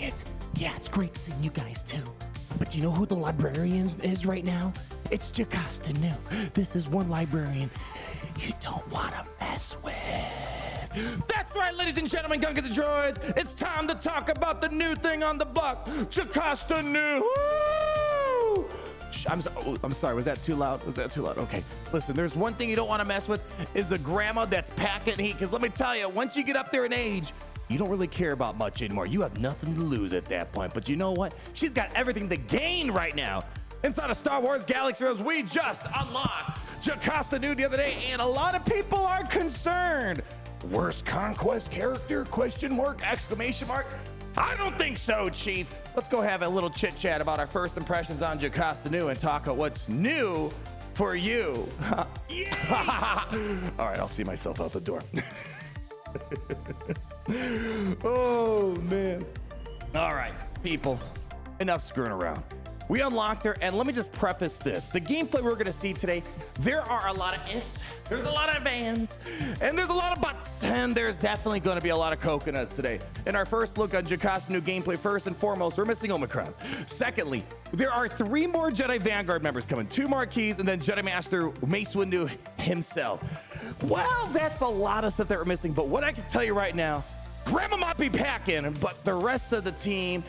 it. Yeah, it's great seeing you guys too. But do you know who the librarian is right now? It's Jocasta Nu. This is one librarian you don't want to mess with. That's right, ladies and gentlemen, Gunkers and Droids. It's time to talk about the new thing on the block, Jocasta Nu. Woo! I'm sorry, was that too loud? Okay, listen, there's one thing you don't want to mess with is a grandma that's packing heat. Because let me tell you, once you get up there in age, you don't really care about much anymore. You have nothing to lose at that point. But you know what? She's got everything to gain right now. Inside of Star Wars Galaxy Heroes, we just unlocked Jocasta Nu the other day, and a lot of people are concerned. Worst conquest character? Question mark, exclamation mark. I don't think so, Chief. Let's go have a little chit chat about our first impressions on Jocasta Nu and talk about what's new for you. All right, I'll see myself out the door. Oh, man. All right, people, enough screwing around. We unlocked her, and let me just preface this. The gameplay we're gonna see today, there are a lot of ifs, there's a lot of ands, and there's a lot of buts, and there's definitely gonna be a lot of coconuts today. In our first look on Jocasta Nu gameplay, first and foremost, we're missing Omicron. Secondly, there are 3 more Jedi Vanguard members coming, 2 Marquis, and then Jedi Master Mace Windu himself. Well, that's a lot of stuff that we're missing, but what I can tell you right now, Grandma might be packing, but the rest of the team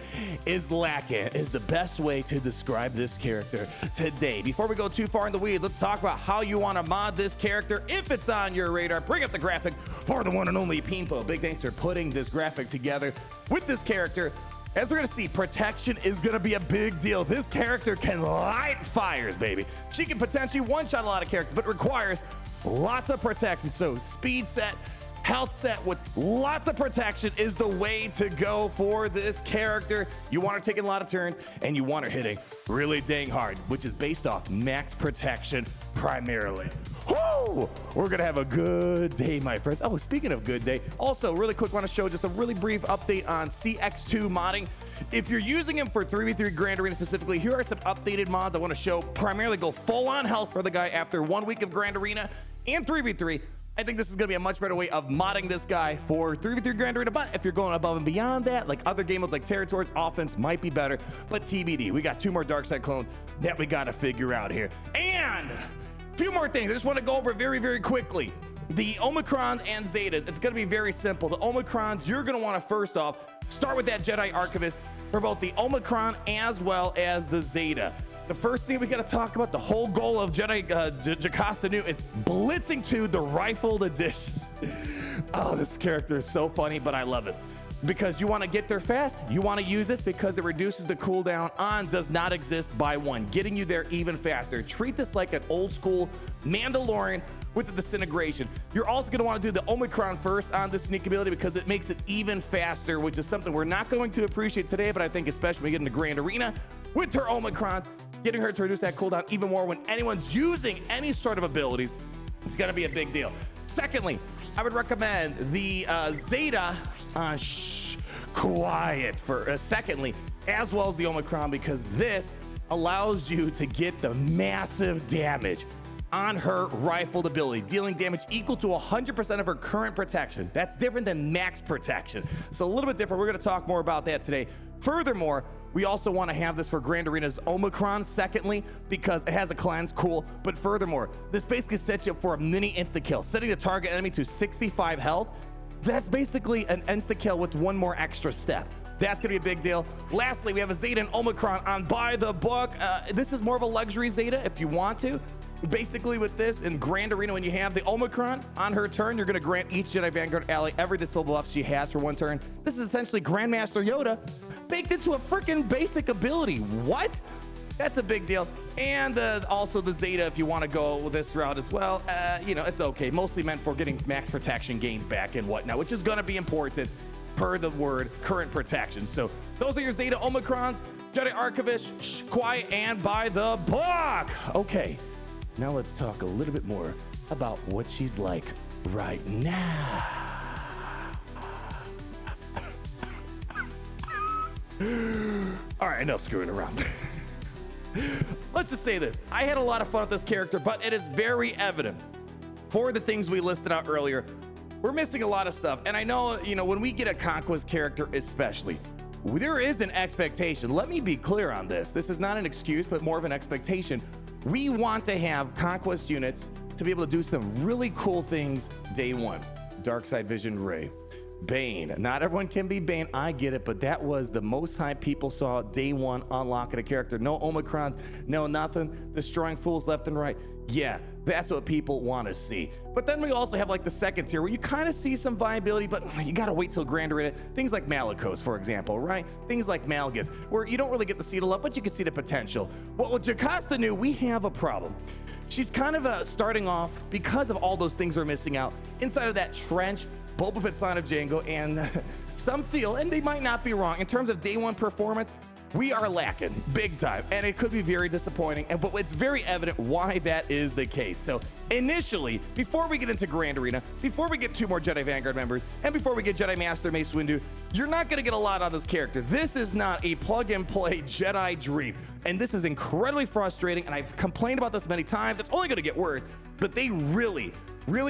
is lacking, is the best way to describe this character today. Before we go too far in the weeds, let's talk about how you want to mod this character. If it's on your radar, bring up the graphic for the one and only Pimpo. Big thanks for putting this graphic together with this character. As we're gonna see, protection is gonna be a big deal. This character can light fires, baby. She can potentially one-shot a lot of characters, but it requires lots of protection. So speed set, health set with lots of protection is the way to go for this character. You want her taking a lot of turns, and you want her hitting really dang hard, which is based off max protection primarily. Woo! We're gonna have a good day, my friends. Oh, speaking of good day, also really quick, want to show just a really brief update on CX2 modding. If you're using him for 3v3 Grand Arena specifically, here are some updated mods I want to show. Primarily go full on health for the guy after 1 week of Grand Arena and 3v3. I think this is gonna be a much better way of modding this guy for 3v3 Grand Arena, but if you're going above and beyond that, like other game modes like Territories, offense might be better, but TBD. We got 2 more dark side clones that we gotta figure out here. And a few more things I just wanna go over very, very quickly. The Omicrons and Zetas, it's gonna be very simple. The Omicrons, you're gonna wanna first off, start with that Jedi Archivist for both the Omicron as well as the Zeta. The first thing we gotta talk about, the whole goal of Jocasta Nu is blitzing to the rifled edition. Oh, this character is so funny, but I love it. Because you wanna get there fast, you wanna use this because it reduces the cooldown on does not exist by 1, getting you there even faster. Treat this like an old school Mandalorian with the disintegration. You're also gonna wanna do the Omicron first on the sneak ability because it makes it even faster, which is something we're not going to appreciate today, but I think especially when we get into Grand Arena with her Omicrons, getting her to reduce that cooldown even more when anyone's using any sort of abilities, it's gonna be a big deal. Secondly, I would recommend the Zeta, quiet for secondly, as well as the Omicron, because this allows you to get the massive damage on her rifled ability, dealing damage equal to 100% of her current protection. That's different than max protection. So a little bit different. We're gonna talk more about that today. Furthermore, we also want to have this for Grand Arena's Omicron, secondly, because it has a cleanse, cool. But furthermore, this basically sets you up for a mini insta-kill, setting the target enemy to 65 health. That's basically an insta-kill with 1 more extra step. That's gonna be a big deal. Lastly, we have a Zeta and Omicron on By the Book. This is more of a luxury Zeta if you want to. Basically with this in Grand Arena, when you have the Omicron on her turn, you're gonna grant each Jedi Vanguard ally every dispel buff she has for 1 turn. This is essentially Grandmaster Yoda baked into a freaking basic ability. What? That's a big deal. And also the Zeta, if you want to go this route as well, you know, it's okay. Mostly meant for getting max protection gains back and whatnot, which is gonna be important per the word current protection. So those are your Zeta Omicrons, Jedi Archivist, quiet, and By the Book. Okay. Now let's talk a little bit more about what she's like right now. All right, enough screwing around. Let's just say this. I had a lot of fun with this character, but it is very evident for the things we listed out earlier, we're missing a lot of stuff. And I know, you know, when we get a Conquest character especially, there is an expectation. Let me be clear on this. This is not an excuse, but more of an expectation. We want to have Conquest units to be able to do some really cool things day one. Darkside Vision Ray. Bane. Not everyone can be Bane. I get it, but that was the most hype people saw day one unlocking a character. No Omicrons, no nothing. Destroying fools left and right. Yeah, that's what people want to see. But then we also have like the second tier where you kind of see some viability, but you got to wait till Grand Arena. Things like Malicos, for example, right? Things like Malgus, where you don't really get to see it a lot, but you can see the potential. Well, with Jocasta Nu, we have a problem. She's kind of starting off, because of all those things we're missing out, inside of that trench, Boba Fett, Son of Django, and some feel, and they might not be wrong, in terms of day one performance, we are lacking big time, and it could be very disappointing, but it's very evident why that is the case. So initially, before we get into Grand Arena, before we get 2 more Jedi Vanguard members, and before we get Jedi Master Mace Windu, you're not going to get a lot on this character. This is not a plug-and-play Jedi dream, and this is incredibly frustrating, and I've complained about this many times. It's only going to get worse, but they really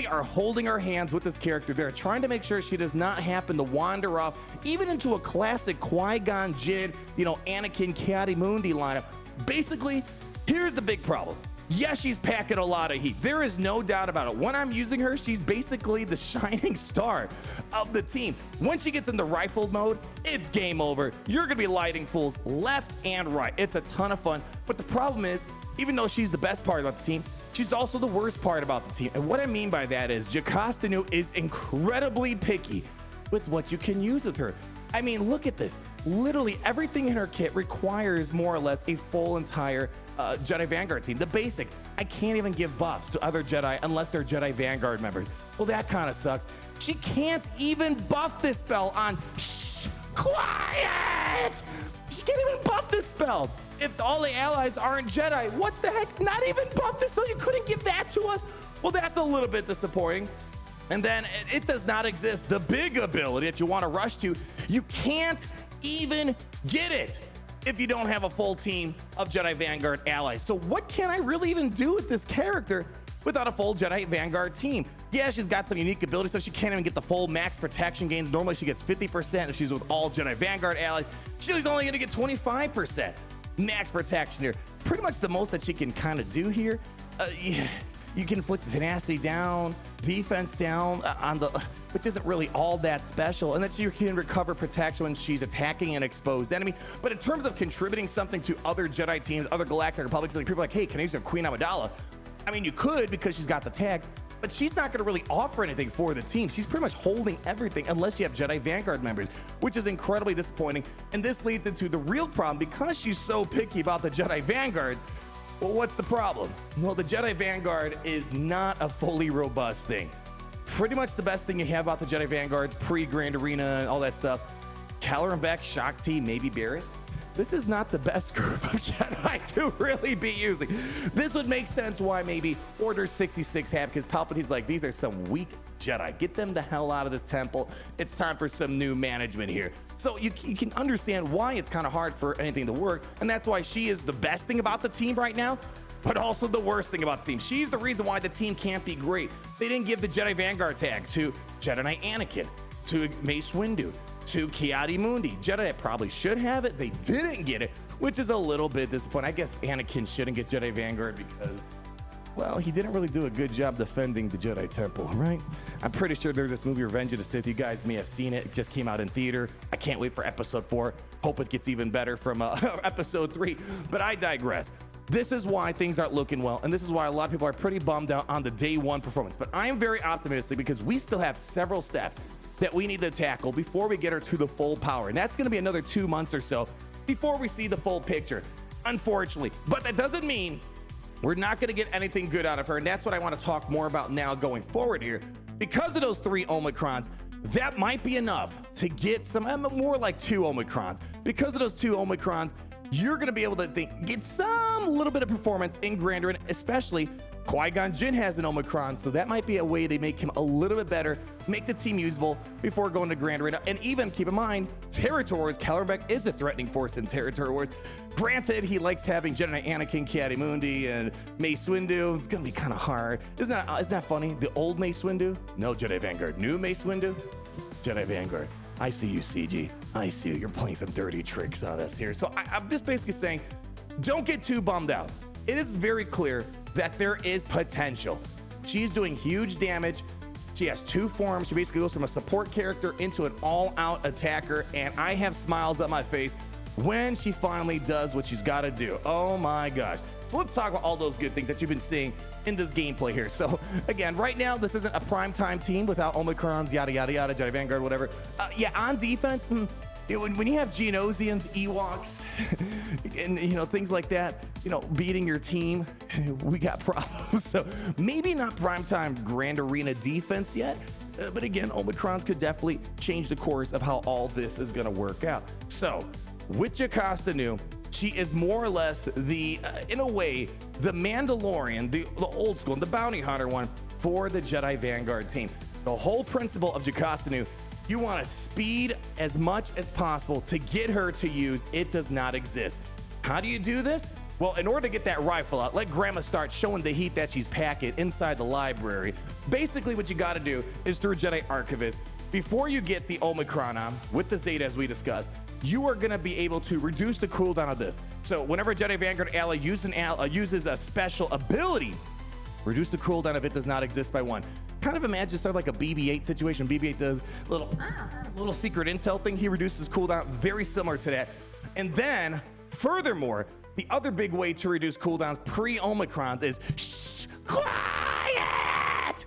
are holding our hands with this character. They're trying to make sure she does not happen to wander off even into a classic Qui-Gon Jinn, Anakin Ki-Adi-Mundi lineup. Basically, here's the big problem. Yes, she's packing a lot of heat. There is no doubt about it. When I'm using her, she's basically the shining star of the team. When she gets into rifle mode, it's game over. You're gonna be lighting fools left and right. It's a ton of fun, but the problem is, even though she's the best part about the team, she's also the worst part about the team. And what I mean by that is Jocasta Nu is incredibly picky with what you can use with her. I mean, look at this. Literally everything in her kit requires more or less a full entire Jedi Vanguard team. The basic, I can't even give buffs to other Jedi unless they're Jedi Vanguard members. Well, that kind of sucks. She can't even buff this spell on quiet. She can't even buff this spell. If all the allies aren't Jedi, what the heck? Not even buff this spell? You couldn't give that to us? Well, that's a little bit disappointing. And then it does not exist. The big ability that you want to rush to, you can't even get it if you don't have a full team of Jedi Vanguard allies. So what can I really even do with this character without a full Jedi Vanguard team? Yeah, she's got some unique abilities, so she can't even get the full max protection gains. Normally she gets 50% if she's with all Jedi Vanguard allies. She's only gonna get 25% max protection here. Pretty much the most that she can kind of do here. You can inflict the tenacity down, defense down on the, which isn't really all that special, and then you can recover protection when she's attacking an exposed enemy. But in terms of contributing something to other Jedi teams, other Galactic Republics, like people are like, hey, can I use your Queen Amidala? I mean, you could because she's got the tag, but she's not going to really offer anything for the team. She's pretty much holding everything unless you have Jedi Vanguard members, which is incredibly disappointing. And this leads into the real problem. Because she's so picky about the Jedi Vanguards, well, what's the problem? Well, the Jedi Vanguard is not a fully robust thing. Pretty much the best thing you have about the Jedi Vanguards, pre-Grand Arena and all that stuff, Caloran Beck, Shakti, maybe Barriss. This is not the best group of Jedi to really be using. This would make sense why maybe Order 66 had, because Palpatine's like, these are some weak Jedi. Get them the hell out of this temple. It's time for some new management here. So you can understand why it's kind of hard for anything to work, and that's why she is the best thing about the team right now, but also the worst thing about the team. She's the reason why the team can't be great. They didn't give the Jedi Vanguard tag to Jedi Knight Anakin, to Mace Windu, to Ki-Adi-Mundi. Jedi that probably should have it, they didn't get it, which is a little bit disappointing. I guess Anakin shouldn't get Jedi Vanguard because, well, he didn't really do a good job defending the Jedi Temple, right? I'm pretty sure there's this movie, Revenge of the Sith. You guys may have seen it. It just came out in theater. I can't wait for episode 4. Hope it gets even better from episode 3, but I digress. This is why things aren't looking well, and this is why a lot of people are pretty bummed out on the day one performance. But I am very optimistic because we still have several steps that we need to tackle before we get her to the full power. And that's gonna be another 2 months or so before we see the full picture, unfortunately. But that doesn't mean we're not gonna get anything good out of her. And that's what I wanna talk more about now going forward here. Because of those 3 Omicrons, that might be enough to get some, more like 2 Omicrons. Because of those 2 Omicrons, you're gonna be able to get some little bit of performance in Grand Arena, especially Qui-Gon Jinn has an Omicron, so that might be a way to make him a little bit better, make the team usable before going to Grand Arena. And even keep in mind, Territory Wars, Caloran Beck is a threatening force in Territory Wars. Granted, he likes having Jedi Anakin, Ki-Adi-Mundi, and Mace Windu. It's gonna be kind of hard. Isn't that funny? The old Mace Windu, no Jedi Vanguard. New Mace Windu, Jedi Vanguard. I see you, CG. I see you. You're playing some dirty tricks on us here. So I'm just basically saying, don't get too bummed out. It is very clear that there is potential. She's doing huge damage. She has two forms. She basically goes from a support character into an all-out attacker, and I have smiles on my face when she finally does what she's got to do. Oh my gosh. So let's talk about all those good things that you've been seeing in this gameplay here. So again, right now, this isn't a primetime team without Omicrons, yada, yada, yada, Jedi Vanguard, whatever. Yeah, on defense, when you have Geonosians, Ewoks, and things like that, beating your team, we got problems. So maybe not primetime Grand Arena defense yet, but again, Omicrons could definitely change the course of how all this is going to work out. So with Jocasta Nu, she is more or less in a way, the Mandalorian, the old school, the bounty hunter one for the Jedi Vanguard team. The whole principle of Jocasta Nu, you want to speed as much as possible to get her to use It Does Not Exist. How do you do this? Well, in order to get that rifle out, let Grandma start showing the heat that she's packing inside the library. Basically, what you got to do is through Jedi Archivist, before you get the Omicron on with the Zeta, as we discussed, you are going to be able to reduce the cooldown of this. So whenever a Jedi Vanguard ally uses a special ability, reduce the cooldown of It Does Not Exist by 1. Kind of imagine sort of like a BB-8 situation. BB-8 does little secret intel thing. He reduces cooldown, very similar to that. And then, furthermore, the other big way to reduce cooldowns pre-Omicrons is shh, quiet.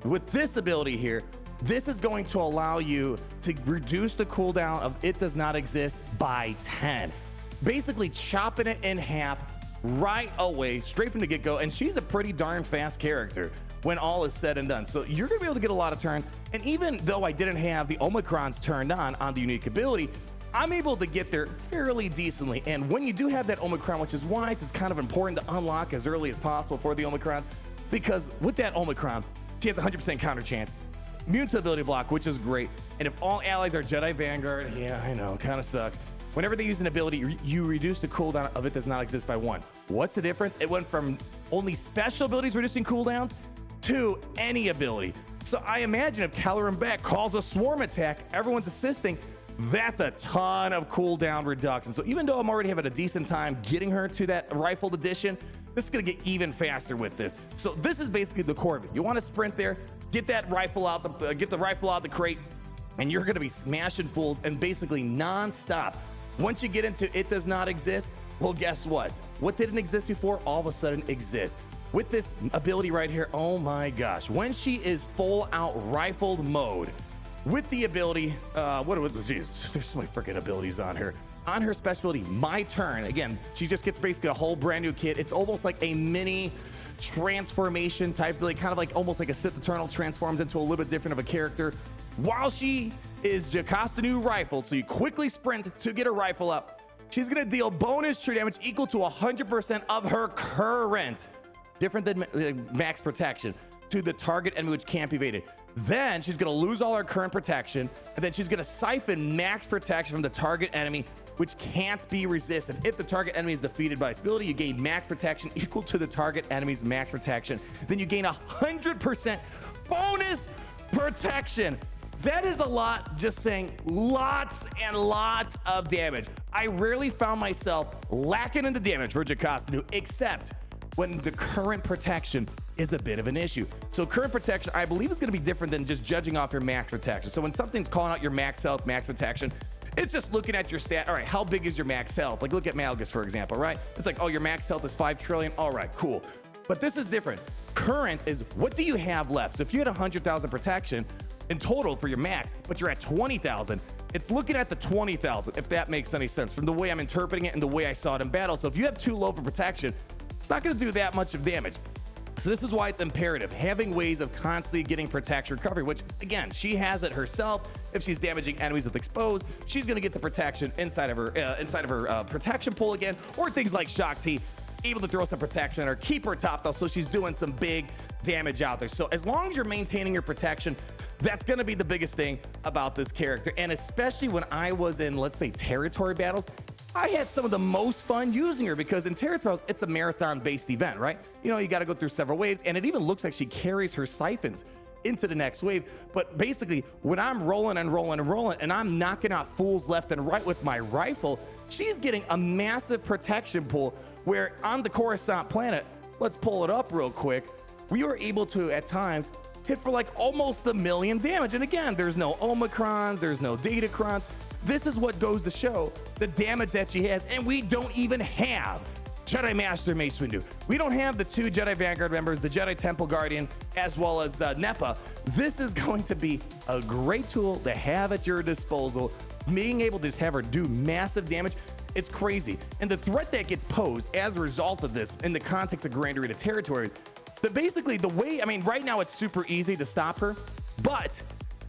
With this ability here, this is going to allow you to reduce the cooldown of It Does Not Exist by 10. Basically chopping it in half right away, straight from the get-go. And she's a pretty darn fast character when all is said and done. So you're gonna be able to get a lot of turn. And even though I didn't have the Omicrons turned on the unique ability, I'm able to get there fairly decently. And when you do have that Omicron, which is why it's kind of important to unlock as early as possible for the Omicrons, because with that Omicron, she has a 100% counter chance. Immune to ability block, which is great. And if all allies are Jedi Vanguard, yeah, I know, kind of sucks. Whenever they use an ability, you reduce the cooldown of It Does Not Exist by 1. What's the difference? It went from only special abilities reducing cooldowns to any ability. So I imagine if Caloran Beck calls a swarm attack, everyone's assisting, that's a ton of cooldown reduction. So even though I'm already having a decent time getting her to that rifled edition, this is gonna get even faster with this. So this is basically the core of it. You wanna sprint there, get that rifle out, get the rifle out of the crate, and you're gonna be smashing fools and basically non-stop. Once you get into It Does Not Exist, well, guess what? What didn't exist before all of a sudden exists. With this ability right here, oh my gosh, when she is full out rifled mode, with the ability, geez, there's so many freaking abilities on her. On her special ability, My Turn, again, she just gets basically a whole brand new kit. It's almost like a mini transformation type, like kind of like almost like a Sith Eternal transforms into a little bit different of a character. While she is Jocasta Nu rifled, so you quickly sprint to get her rifle up. She's gonna deal bonus true damage equal to 100% of her current, different than max protection, to the target enemy which can't be evaded. Then she's gonna lose all her current protection, and then she's gonna siphon max protection from the target enemy which can't be resisted. If the target enemy is defeated by this ability, you gain max protection equal to the target enemy's max protection. Then you gain 100% bonus protection. That is a lot, just saying, lots and lots of damage. I rarely found myself lacking in the damage for Jocasta Nu, except when the current protection is a bit of an issue. So current protection, I believe, is gonna be different than just judging off your max protection. So when something's calling out your max health, max protection, it's just looking at your stat. All right, how big is your max health? Like look at Malgus, for example, right? It's like, oh, your max health is 5 trillion. All right, cool. But this is different. Current is what do you have left? So if you had 100,000 protection in total for your max, but you're at 20,000, it's looking at the 20,000, if that makes any sense, from the way I'm interpreting it and the way I saw it in battle. So if you have too low for protection, it's not gonna do that much of damage. So this is why it's imperative, having ways of constantly getting protection recovery, which again, she has it herself. If she's damaging enemies with exposed, she's gonna get the protection inside of her protection pool again, or things like Shock T, able to throw some protection at her, keep her top though, so she's doing some big damage out there. So as long as you're maintaining your protection, that's gonna be the biggest thing about this character. And especially when I was in, let's say, territory battles, I had some of the most fun using her because in territories, it's a marathon-based event, right? You know, you got to go through several waves, and it even looks like she carries her siphons into the next wave. But basically, when I'm rolling and rolling and rolling, and I'm knocking out fools left and right with my rifle, she's getting a massive protection pull where on the Coruscant planet, let's pull it up real quick, we were able to, at times, hit for like almost 1 million damage. And again, there's no Omicrons, there's no Datacrons. This is what goes to show the damage that she has, and we don't even have Jedi Master Mace Windu. We don't have the 2 Jedi Vanguard members, the Jedi Temple Guardian, as well as Nepa. This is going to be a great tool to have at your disposal. Being able to just have her do massive damage, it's crazy. And the threat that gets posed as a result of this in the context of Grand Arena territory, but basically the way, I mean, right now it's super easy to stop her, but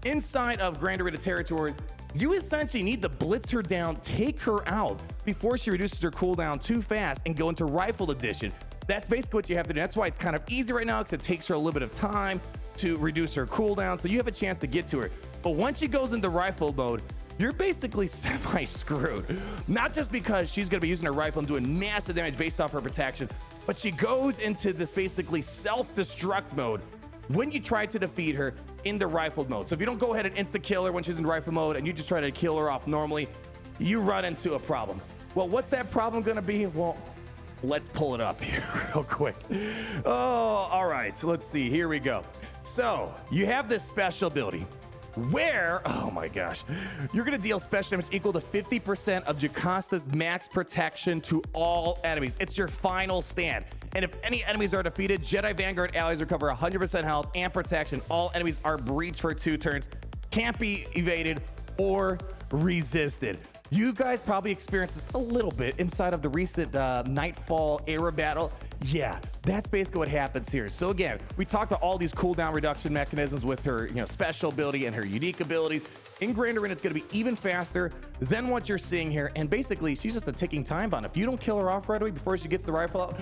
inside of Grand Arena territories, you essentially need to blitz her down, take her out before she reduces her cooldown too fast and go into Rifle Edition. That's basically what you have to do. That's why it's kind of easy right now, because it takes her a little bit of time to reduce her cooldown, so you have a chance to get to her. But once she goes into rifle mode, you're basically semi-screwed. Not just because she's gonna be using her rifle and doing massive damage based off her protection, but she goes into this basically self-destruct mode when you try to defeat her in the rifle mode. So if you don't go ahead and insta-kill her when she's in rifle mode and you just try to kill her off normally, you run into a problem. Well, what's that problem gonna be? Well, let's pull it up here real quick. Oh, all right, so let's see, here we go. So you have this special ability where, oh my gosh, you're gonna deal special damage equal to 50% of Jocasta's max protection to all enemies. It's your final stand. And if any enemies are defeated, Jedi Vanguard allies recover 100% health and protection. All enemies are breached for 2 turns, can't be evaded or resisted. You guys probably experienced this a little bit inside of the recent Nightfall era battle. Yeah, that's basically what happens here. So again, we talked about all these cooldown reduction mechanisms with her, special ability and her unique abilities. In Grand Arena, it's going to be even faster than what you're seeing here. And basically, she's just a ticking time bomb. If you don't kill her off right away before she gets the rifle out,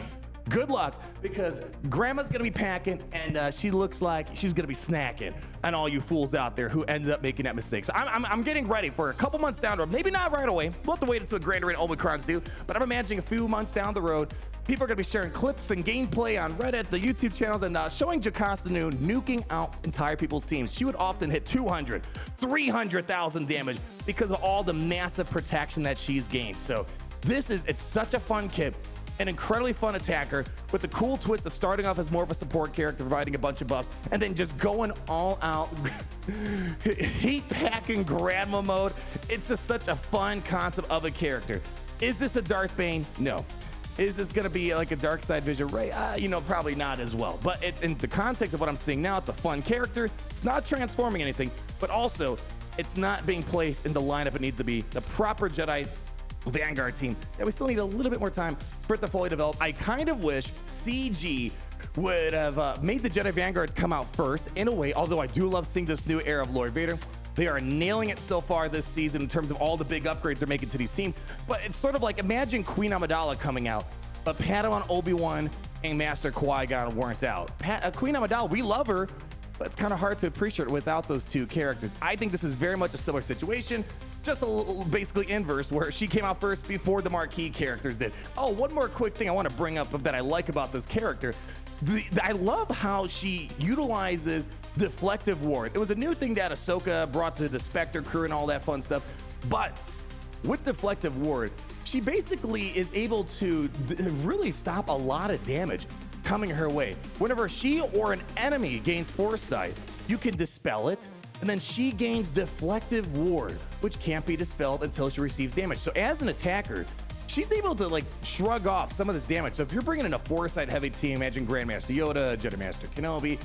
good luck, because Grandma's gonna be packing and she looks like she's gonna be snacking on all you fools out there who ends up making that mistake. So I'm getting ready for a couple months down the road, maybe not right away. We'll have to wait and see what Grand Arena Omicrons do, but I'm imagining a few months down the road, people are gonna be sharing clips and gameplay on Reddit, the YouTube channels, and showing Jocasta Nu nuking out entire people's teams. She would often hit 200, 300,000 damage because of all the massive protection that she's gained. So it's such a fun kit. An incredibly fun attacker with the cool twist of starting off as more of a support character, providing a bunch of buffs, and then just going all out heat packing grandma mode. It's just such a fun concept of a character. Is this a Darth Bane? No. Is this gonna be like a dark side Vision Ray? Probably not as well. But in the context of what I'm seeing now, it's a fun character. It's not transforming anything, but also it's not being placed in the lineup it needs to be. The proper Jedi Vanguard team that we still need a little bit more time for it to fully develop. I kind of wish CG would have made the Jedi Vanguards come out first in a way, although I do love seeing this new era of Lord Vader. They are nailing it so far this season in terms of all the big upgrades they're making to these teams. But it's sort of like, imagine Queen Amidala coming out, but Padawan Obi-Wan and Master Qui-Gon weren't out. Queen Amidala, we love her, but it's kind of hard to appreciate it without those 2 characters. I think this is very much a similar situation, just a little basically inverse, where she came out first before the marquee characters did. Oh, one more quick thing I want to bring up that I like about this character. I love how she utilizes Deflective Ward. It was a new thing that Ahsoka brought to the Spectre crew and all that fun stuff. But with Deflective Ward, she basically is able to really stop a lot of damage coming her way. Whenever she or an enemy gains foresight, you can dispel it, and then she gains Deflective Ward, which can't be dispelled until she receives damage. So as an attacker, she's able to shrug off some of this damage. So if you're bringing in a foresight heavy team, imagine Grandmaster Yoda, Jedi Master Kenobi,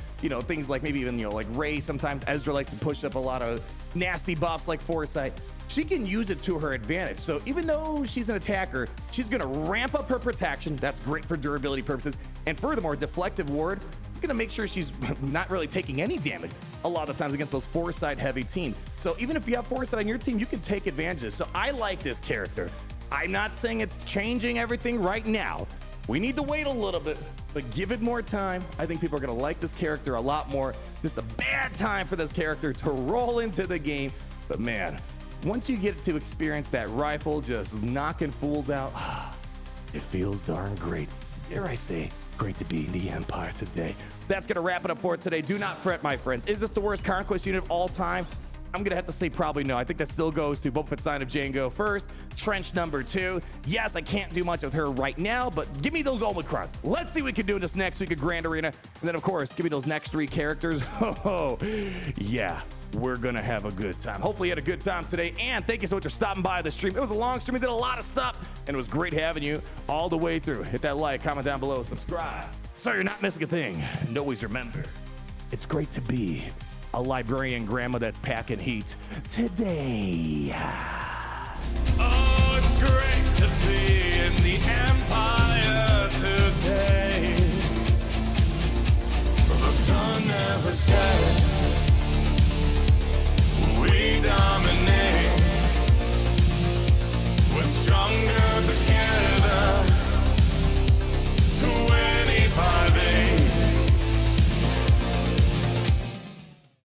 things like maybe even like Rey. Sometimes Ezra likes to push up a lot of nasty buffs like foresight. She can use it to her advantage. So even though she's an attacker, she's gonna ramp up her protection. That's great for durability purposes. And furthermore, Deflective Ward, it's gonna make sure she's not really taking any damage a lot of times against those foresight heavy teams. So even if you have foresight on your team, you can take advantage. So I like this character. I'm not saying it's changing everything right now. We need to wait a little bit, but give it more time. I think people are gonna like this character a lot more. Just a bad time for this character to roll into the game. But man, once you get to experience that rifle just knocking fools out, it feels darn great. Dare I say, Great to be in the Empire today. That's going to wrap it up for today. Do not fret, my friends. Is this the worst conquest unit of all time? I'm going to have to say probably no. I think that still goes to Boba Fett Sign of Django first, Trench number 2. Yes, I can't do much with her right now, but give me those Omicrons. Let's see what we can do in this next week of Grand Arena. And then, of course, give me those next 3 characters. Oh, yeah. We're going to have a good time. Hopefully you had a good time today. And thank you so much for stopping by the stream. It was a long stream. We did a lot of stuff. And it was great having you all the way through. Hit that like, comment down below, subscribe, so you're not missing a thing. And always remember, it's great to be a librarian grandma that's packing heat today. Oh, it's great to be in the Empire today. The sun never sets.